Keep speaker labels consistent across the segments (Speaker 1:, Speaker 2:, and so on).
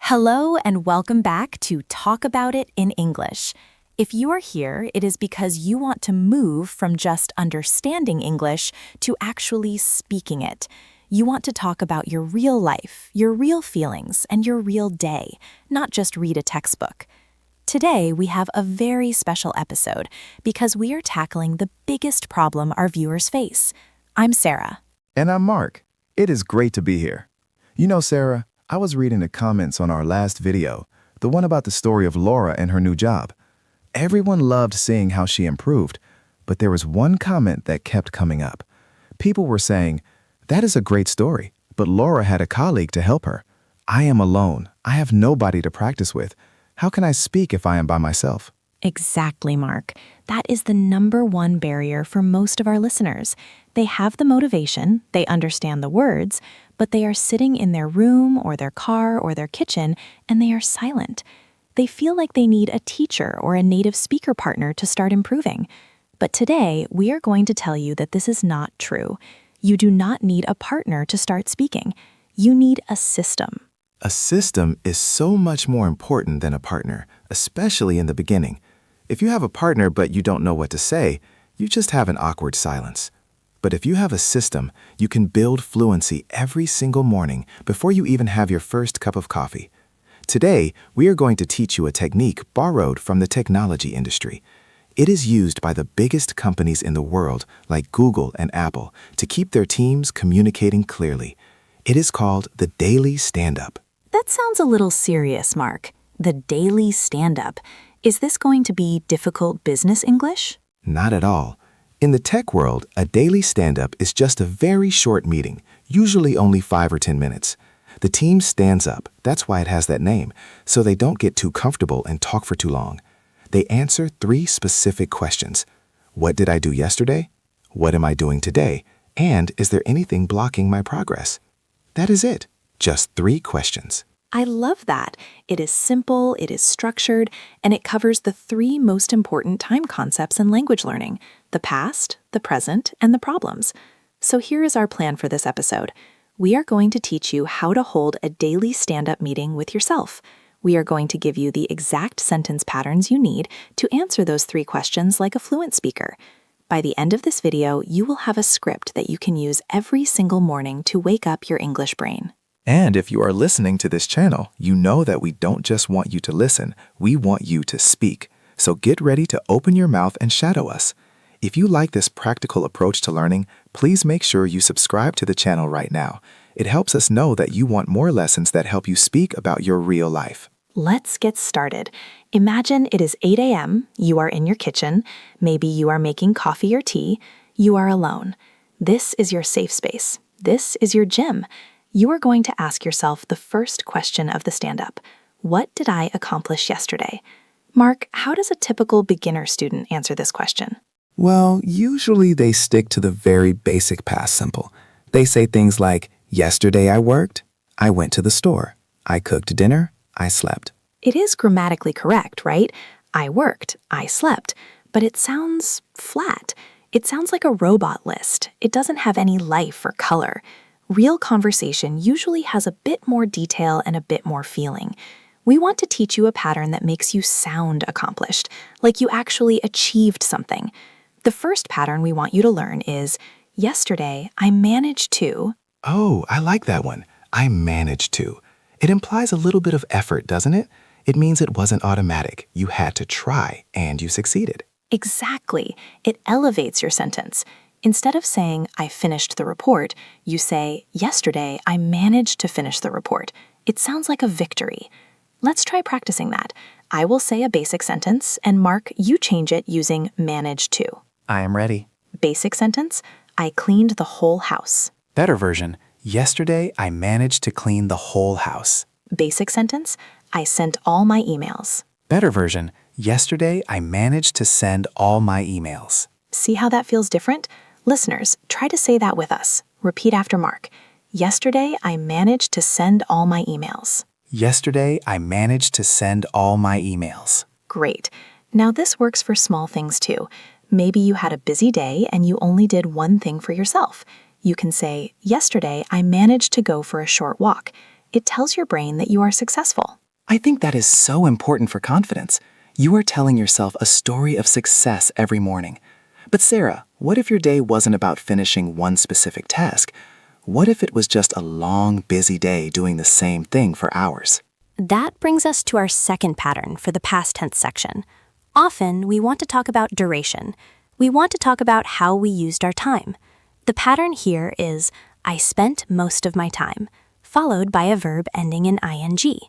Speaker 1: Hello and welcome back to Talk About It in English. If you are here, it is because you want to move from just understanding English to actually speaking it. You want to talk about your real life, your real feelings, and your real day, not just read a textbook. Today, we have a very special episode because we are tackling the biggest problem our viewers face. I'm Sarah.
Speaker 2: And I'm Mark. It is great to be here. You know, Sarah, I was reading the comments on our last video, the one about the story of Laura and her new job. Everyone loved seeing how she improved, but there was one comment that kept coming up. People were saying, "That is a great story, but Laura had a colleague to help her. I am alone. I have nobody to practice with. How can I speak if I am by myself?"
Speaker 1: Exactly, Mark. That is the number one barrier for most of our listeners. They have the motivation, they understand the words, but they are sitting in their room or their car or their kitchen and they are silent. They feel like they need a teacher or a native speaker partner to start improving. But today, we are going to tell you that this is not true. You do not need a partner to start speaking. You need a system.
Speaker 2: A system is so much more important than a partner, especially in the beginning. If you have a partner but you don't know what to say, you just have an awkward silence. But if you have a system, you can build fluency every single morning before you even have your first cup of coffee. Today, we are going to teach you a technique borrowed from the technology industry. It is used by the biggest companies in the world, like Google and Apple, to keep their teams communicating clearly. It is called the Daily Standup.
Speaker 1: That sounds a little serious, Mark. The Daily Standup. Is this going to be difficult business English?
Speaker 2: Not at all. In the tech world, a daily stand-up is just a very short meeting, usually only 5 or 10 minutes. The team stands up, that's why it has that name, so they don't get too comfortable and talk for too long. They answer 3 specific questions. What did I do yesterday? What am I doing today? And is there anything blocking my progress? That is it. Just 3 questions.
Speaker 1: I love that. It is simple, it is structured, and it covers the 3 most important time concepts in language learning: the past, the present, and the problems. So here is our plan for this episode. We are going to teach you how to hold a daily stand-up meeting with yourself. We are going to give you the exact sentence patterns you need to answer those 3 questions like a fluent speaker. By the end of this video, you will have a script that you can use every single morning to wake up your English brain.
Speaker 2: And if you are listening to this channel, you know that we don't just want you to listen, we want you to speak. So get ready to open your mouth and shadow us. If you like this practical approach to learning, please make sure you subscribe to the channel right now. It helps us know that you want more lessons that help you speak about your real life.
Speaker 1: Let's get started. Imagine it is 8 a.m., you are in your kitchen, maybe you are making coffee or tea, you are alone. This is your safe space. This is your gym. You are going to ask yourself the first question of the stand-up. What did I accomplish yesterday? Mark, how does a typical beginner student answer this question?
Speaker 2: Well, usually they stick to the very basic past simple. They say things like, yesterday I worked, I went to the store, I cooked dinner, I slept.
Speaker 1: It is grammatically correct, right? I worked, I slept, but it sounds flat. It sounds like a robot list. It doesn't have any life or color. Real conversation usually has a bit more detail and a bit more feeling. We want to teach you a pattern that makes you sound accomplished, like you actually achieved something. The first pattern we want you to learn is, yesterday I managed to...
Speaker 2: Oh, I like that one. I managed to. It implies a little bit of effort, doesn't it? It means it wasn't automatic. You had to try, and you succeeded.
Speaker 1: Exactly. It elevates your sentence. Instead of saying, I finished the report, you say, yesterday I managed to finish the report. It sounds like a victory. Let's try practicing that. I will say a basic sentence, and Mark, you change it using manage to.
Speaker 3: I am ready.
Speaker 1: Basic sentence, I cleaned the whole house.
Speaker 3: Better version, yesterday I managed to clean the whole house.
Speaker 1: Basic sentence, I sent all my emails.
Speaker 3: Better version, yesterday I managed to send all my emails.
Speaker 1: See how that feels different? Listeners, try to say that with us. Repeat after Mark. Yesterday, I managed to send all my emails.
Speaker 3: Yesterday, I managed to send all my emails.
Speaker 1: Great. Now this works for small things too. Maybe you had a busy day and you only did one thing for yourself. You can say, yesterday, I managed to go for a short walk. It tells your brain that you are successful.
Speaker 3: I think that is so important for confidence. You are telling yourself a story of success every morning. But Sarah, what if your day wasn't about finishing one specific task? What if it was just a long, busy day doing the same thing for hours?
Speaker 4: That brings us to our second pattern for the past tense section. Often, we want to talk about duration. We want to talk about how we used our time. The pattern here is, I spent most of my time, followed by a verb ending in ing.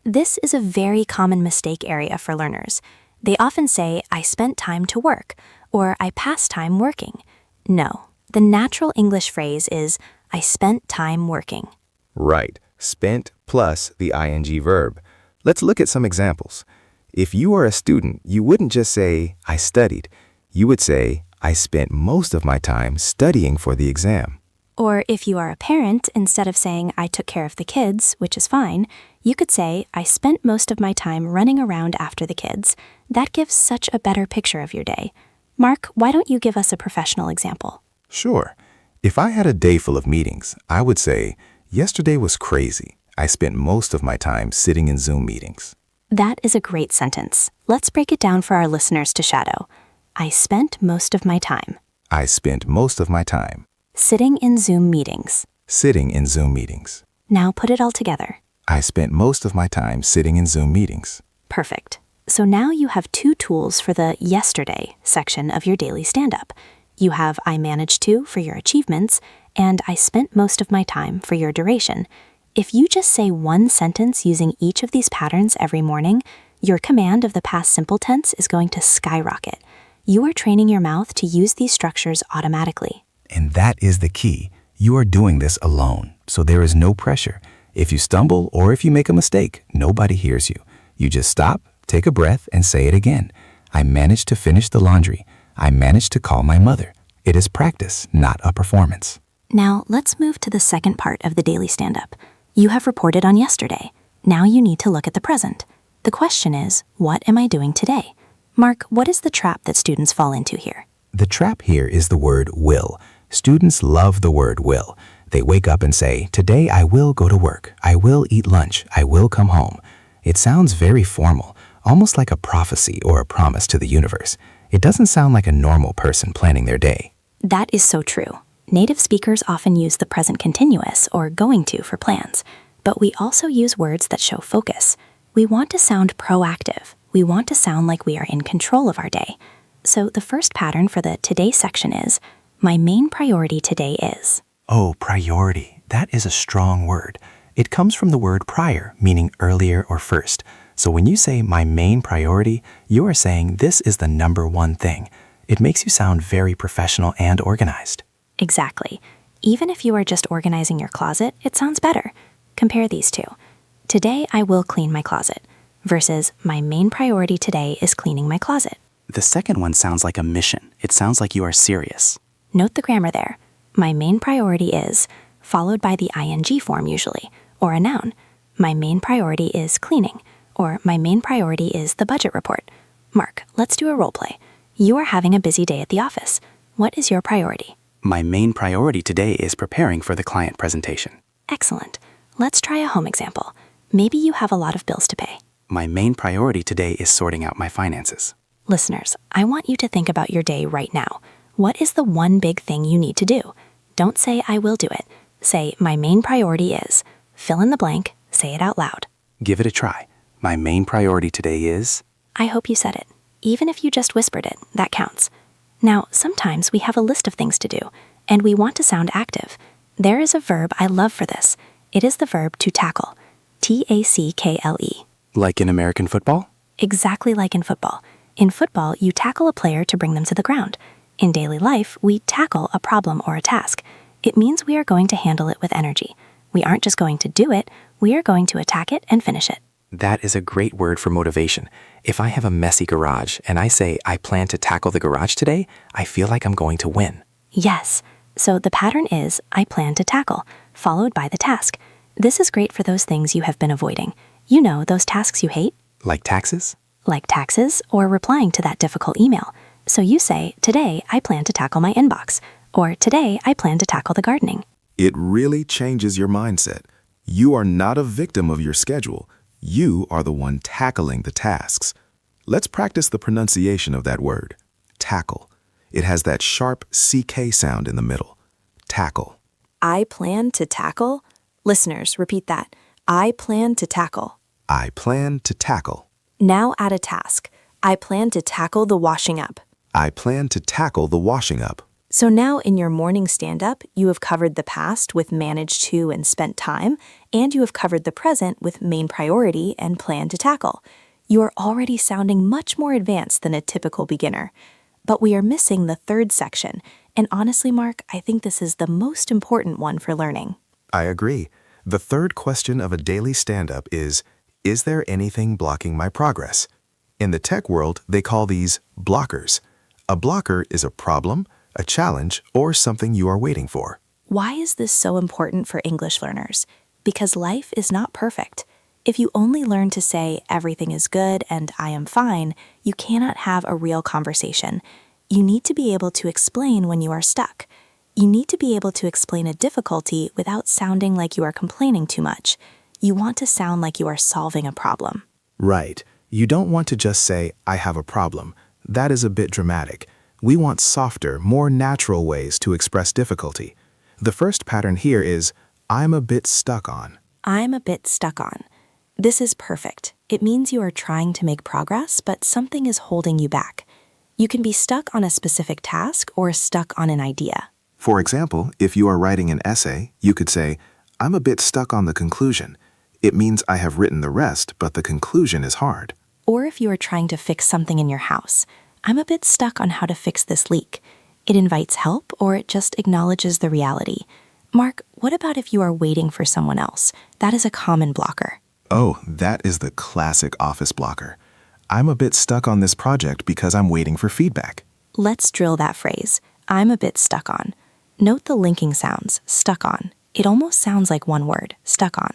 Speaker 4: This is a very common mistake area for learners. They often say, I spent time to work, or I passed time working. No, the natural English phrase is, I spent time working.
Speaker 2: Right. Spent plus the ing verb. Let's look at some examples. If you are a student, you wouldn't just say, I studied. You would say, I spent most of my time studying for the exam.
Speaker 4: Or if you are a parent, instead of saying, I took care of the kids, which is fine, you could say, I spent most of my time running around after the kids. That gives such a better picture of your day. Mark, why don't you give us a professional example?
Speaker 2: Sure. If I had a day full of meetings, I would say, yesterday was crazy. I spent most of my time sitting in Zoom meetings.
Speaker 4: That is a great sentence. Let's break it down for our listeners to shadow. I spent most of my time.
Speaker 2: I spent most of my time
Speaker 4: Sitting in Zoom meetings.
Speaker 2: sitting in Zoom meetings.
Speaker 4: Now put it all together.
Speaker 2: I spent most of my time sitting in Zoom meetings.
Speaker 4: Perfect. So now you have two tools for the yesterday section of your daily stand-up. You have I managed to for your achievements, and I spent most of my time for your duration. If you just say one sentence using each of these patterns every morning, your command of the past simple tense is going to skyrocket. You are training your mouth to use these structures automatically.
Speaker 2: And that is the key. You are doing this alone, so there is no pressure. If you stumble or if you make a mistake, nobody hears you. You just stop, take a breath, and say it again. I managed to finish the laundry. I managed to call my mother. It is practice, not a performance.
Speaker 4: Now let's move to the second part of the daily stand-up. You have reported on yesterday. Now you need to look at the present. The question is, what am I doing today? Mark, what is the trap that students fall into here?
Speaker 2: The trap here is the word will. Students love the word will. They wake up and say, today I will go to work. I will eat lunch. I will come home. It sounds very formal, almost like a prophecy or a promise to the universe. It doesn't sound like a normal person planning their day.
Speaker 4: That is so true. Native speakers often use the present continuous or going to for plans, but we also use words that show focus. We want to sound proactive. We want to sound like we are in control of our day. So the first pattern for the today section is, my main priority today is.
Speaker 3: Oh, priority. That is a strong word. It comes from the word prior, meaning earlier or first. So when you say my main priority, you are saying this is the number one thing. It makes you sound very professional and organized.
Speaker 4: Exactly. Even if you are just organizing your closet, it sounds better. Compare these two. Today I will clean my closet versus my main priority today is cleaning my closet.
Speaker 3: The second one sounds like a mission. It sounds like you are serious.
Speaker 4: Note the grammar there. My main priority is, followed by the ing form usually, or a noun. My main priority is cleaning, or my main priority is the budget report. Mark, let's do a role play. You are having a busy day at the office. What is your priority?
Speaker 3: My main priority today is preparing for the client presentation.
Speaker 4: Excellent. Let's try a home example. Maybe you have a lot of bills to pay.
Speaker 3: My main priority today is sorting out my finances.
Speaker 4: Listeners, I want you to think about your day right now. What is the one big thing you need to do? Don't say, I will do it. Say, my main priority is. Fill in the blank, say it out loud.
Speaker 3: Give it a try. My main priority today is.
Speaker 4: I hope you said it. Even if you just whispered it, that counts. Now, sometimes we have a list of things to do, and we want to sound active. There is a verb I love for this. It is the verb to tackle. T-A-C-K-L-E.
Speaker 3: Like in American football?
Speaker 4: Exactly like in football. In football, you tackle a player to bring them to the ground. In daily life, we tackle a problem or a task. It means we are going to handle it with energy. We aren't just going to do it, we are going to attack it and finish it.
Speaker 3: That is a great word for motivation. If I have a messy garage and I say I plan to tackle the garage today, I feel like I'm going to win.
Speaker 4: Yes. So the pattern is I plan to tackle, followed by the task. This is great for those things you have been avoiding. You know, those tasks you hate?
Speaker 3: Like taxes?
Speaker 4: Like taxes or replying to that difficult email. So you say, today I plan to tackle my inbox, or today I plan to tackle the gardening.
Speaker 2: It really changes your mindset. You are not a victim of your schedule. You are the one tackling the tasks. Let's practice the pronunciation of that word. Tackle. It has that sharp CK sound in the middle. Tackle.
Speaker 1: I plan to tackle. Listeners, repeat that. I plan to tackle.
Speaker 2: I plan to tackle.
Speaker 1: Now add a task. I plan to tackle the washing up.
Speaker 2: I plan to tackle the washing up.
Speaker 1: So now in your morning stand-up, you have covered the past with managed to and spent time, and you have covered the present with main priority and plan to tackle. You are already sounding much more advanced than a typical beginner. But we are missing the third section, and honestly, Mark, I think this is the most important one for learning.
Speaker 2: I agree. The third question of a daily stand-up is there anything blocking my progress? In the tech world, they call these blockers. A blocker is a problem, a challenge, or something you are waiting for.
Speaker 1: Why is this so important for English learners? Because life is not perfect. If you only learn to say everything is good and I am fine, you cannot have a real conversation. You need to be able to explain when you are stuck. You need to be able to explain a difficulty without sounding like you are complaining too much. You want to sound like you are solving a problem.
Speaker 2: Right. You don't want to just say, I have a problem. That is a bit dramatic. We want softer, more natural ways to express difficulty. The first pattern here is, I'm a bit stuck on.
Speaker 1: I'm a bit stuck on. This is perfect. It means you are trying to make progress, but something is holding you back. You can be stuck on a specific task or stuck on an idea.
Speaker 2: For example, if you are writing an essay, you could say, I'm a bit stuck on the conclusion. It means I have written the rest, but the conclusion is hard.
Speaker 1: Or if you are trying to fix something in your house, I'm a bit stuck on how to fix this leak. It invites help or it just acknowledges the reality. Mark, what about if you are waiting for someone else? That is a common blocker.
Speaker 2: Oh, that is the classic office blocker. I'm a bit stuck on this project because I'm waiting for feedback.
Speaker 1: Let's drill that phrase. I'm a bit stuck on. Note the linking sounds, stuck on. It almost sounds like one word, stuck on.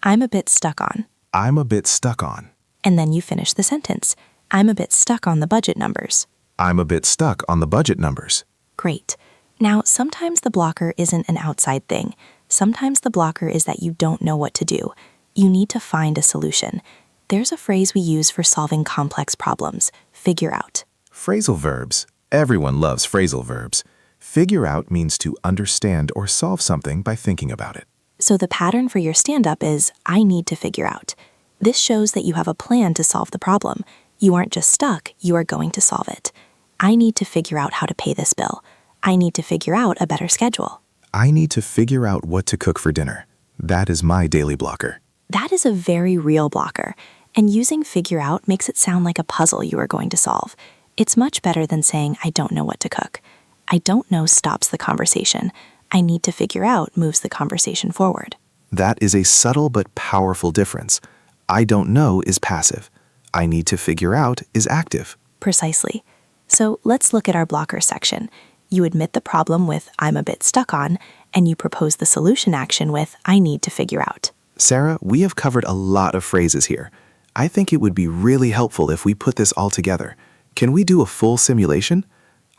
Speaker 1: I'm a bit stuck on.
Speaker 2: I'm a bit stuck on.
Speaker 1: And then you finish the sentence. I'm a bit stuck on the budget numbers.
Speaker 2: I'm a bit stuck on the budget numbers.
Speaker 1: Great. Now, sometimes the blocker isn't an outside thing. Sometimes the blocker is that you don't know what to do. You need to find a solution. There's a phrase we use for solving complex problems, figure out.
Speaker 2: Phrasal verbs. Everyone loves phrasal verbs. Figure out means to understand or solve something by thinking about it.
Speaker 1: So the pattern for your stand-up is, I need to figure out. This shows that you have a plan to solve the problem. You aren't just stuck, you are going to solve it. I need to figure out how to pay this bill. I need to figure out a better schedule.
Speaker 2: I need to figure out what to cook for dinner. That is my daily blocker.
Speaker 1: That is a very real blocker, and using figure out makes it sound like a puzzle you are going to solve. It's much better than saying, I don't know what to cook. I don't know stops the conversation. I need to figure out moves the conversation forward.
Speaker 2: That is a subtle but powerful difference. I don't know is passive. I need to figure out is active.
Speaker 1: Precisely. So let's look at our blocker section. You admit the problem with I'm a bit stuck on, and you propose the solution action with I need to figure out.
Speaker 2: Sarah, we have covered a lot of phrases here. I think it would be really helpful if we put this all together. Can we do a full simulation?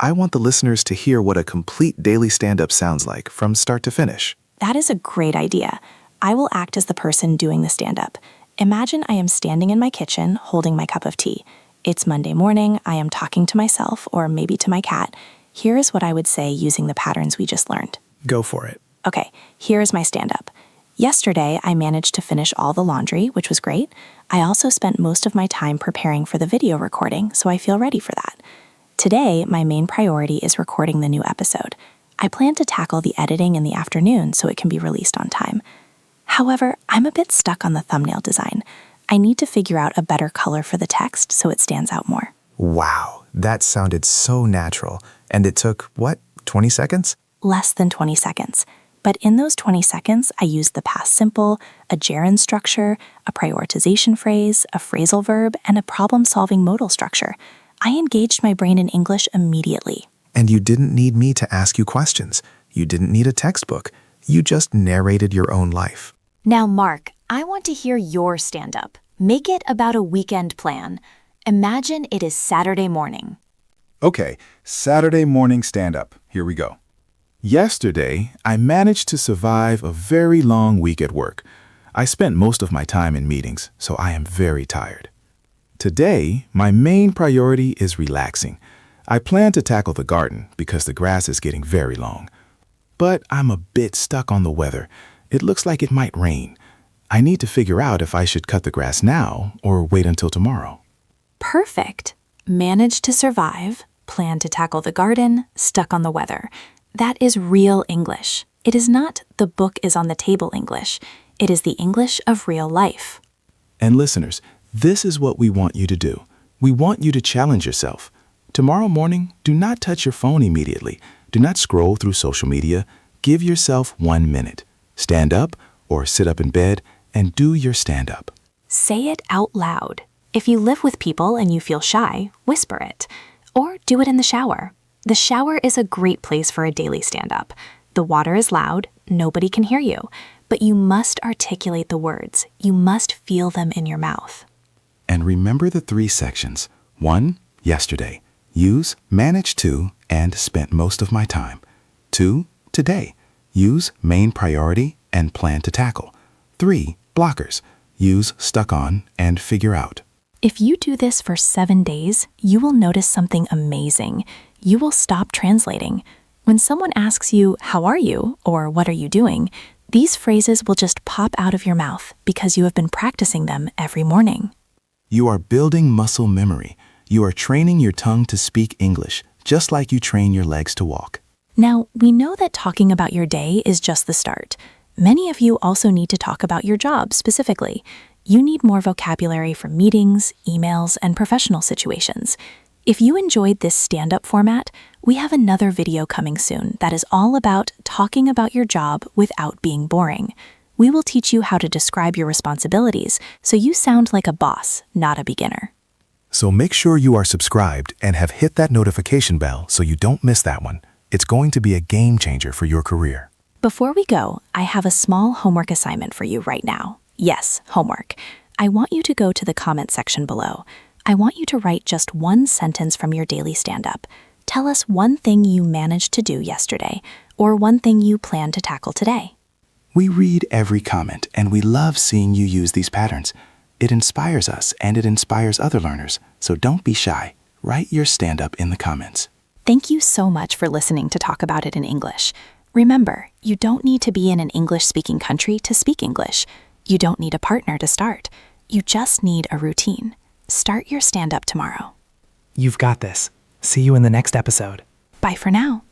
Speaker 2: I want the listeners to hear what a complete daily stand-up sounds like from start to finish.
Speaker 1: That is a great idea. I will act as the person doing the stand-up. Imagine I am standing in my kitchen holding my cup of tea. It's Monday morning, I am talking to myself or maybe to my cat. Here is what I would say using the patterns we just learned.
Speaker 2: Go for it.
Speaker 1: Okay, here is my stand-up. Yesterday, I managed to finish all the laundry, which was great. I also spent most of my time preparing for the video recording, so I feel ready for that. Today, my main priority is recording the new episode. I plan to tackle the editing in the afternoon so it can be released on time. However, I'm a bit stuck on the thumbnail design. I need to figure out a better color for the text so it stands out more.
Speaker 2: Wow, that sounded so natural. And it took, 20 seconds?
Speaker 1: Less than 20 seconds. But in those 20 seconds, I used the past simple, a gerund structure, a prioritization phrase, a phrasal verb, and a problem-solving modal structure. I engaged my brain in English immediately.
Speaker 2: And you didn't need me to ask you questions. You didn't need a textbook. You just narrated your own life.
Speaker 5: Now, Mark, I want to hear your stand-up. Make it about a weekend plan. Imagine it is Saturday morning.
Speaker 6: Okay, Saturday morning stand-up. Here we go. Yesterday, I managed to survive a very long week at work.
Speaker 2: I spent most of my time in meetings, so I am very tired. Today, my main priority is relaxing. I plan to tackle the garden because the grass is getting very long. But I'm a bit stuck on the weather. It looks like it might rain. I need to figure out if I should cut the grass now or wait until tomorrow.
Speaker 1: Perfect. Manage to survive, plan to tackle the garden, stuck on the weather. That is real English. It is not the book is on the table English. It is the English of real life.
Speaker 2: And listeners, this is what we want you to do. We want you to challenge yourself. Tomorrow morning, do not touch your phone immediately. Do not scroll through social media. Give yourself 1 minute. Stand up or sit up in bed and do your stand-up.
Speaker 1: Say it out loud. If you live with people and you feel shy, whisper it. Or do it in the shower. The shower is a great place for a daily stand-up. The water is loud, nobody can hear you, but you must articulate the words. You must feel them in your mouth.
Speaker 2: And remember the 3 sections. 1, yesterday. Use managed to and spent most of my time. 2, today. Use main priority and plan to tackle. 3, blockers. Use stuck on and figure out.
Speaker 1: If you do this for 7 days, you will notice something amazing. You will stop translating. When someone asks you, "How are you?" or "What are you doing?" these phrases will just pop out of your mouth because you have been practicing them every morning.
Speaker 2: You are building muscle memory. You are training your tongue to speak English, just like you train your legs to walk.
Speaker 1: Now, we know that talking about your day is just the start. Many of you also need to talk about your job specifically. You need more vocabulary for meetings, emails, and professional situations. If you enjoyed this stand-up format, we have another video coming soon that is all about talking about your job without being boring. We will teach you how to describe your responsibilities so you sound like a boss, not a beginner.
Speaker 2: So make sure you are subscribed and have hit that notification bell so you don't miss that one. It's going to be a game changer for your career.
Speaker 1: Before we go, I have a small homework assignment for you right now. Yes, homework. I want you to go to the comment section below. I want you to write just 1 sentence from your daily stand-up. Tell us 1 thing you managed to do yesterday, or 1 thing you plan to tackle today.
Speaker 2: We read every comment, and we love seeing you use these patterns. It inspires us, and it inspires other learners, so don't be shy. Write your stand-up in the comments.
Speaker 1: Thank you so much for listening to Talk About It in English. Remember, you don't need to be in an English-speaking country to speak English. You don't need a partner to start. You just need a routine. Start your stand-up tomorrow.
Speaker 3: You've got this. See you in the next episode.
Speaker 1: Bye for now.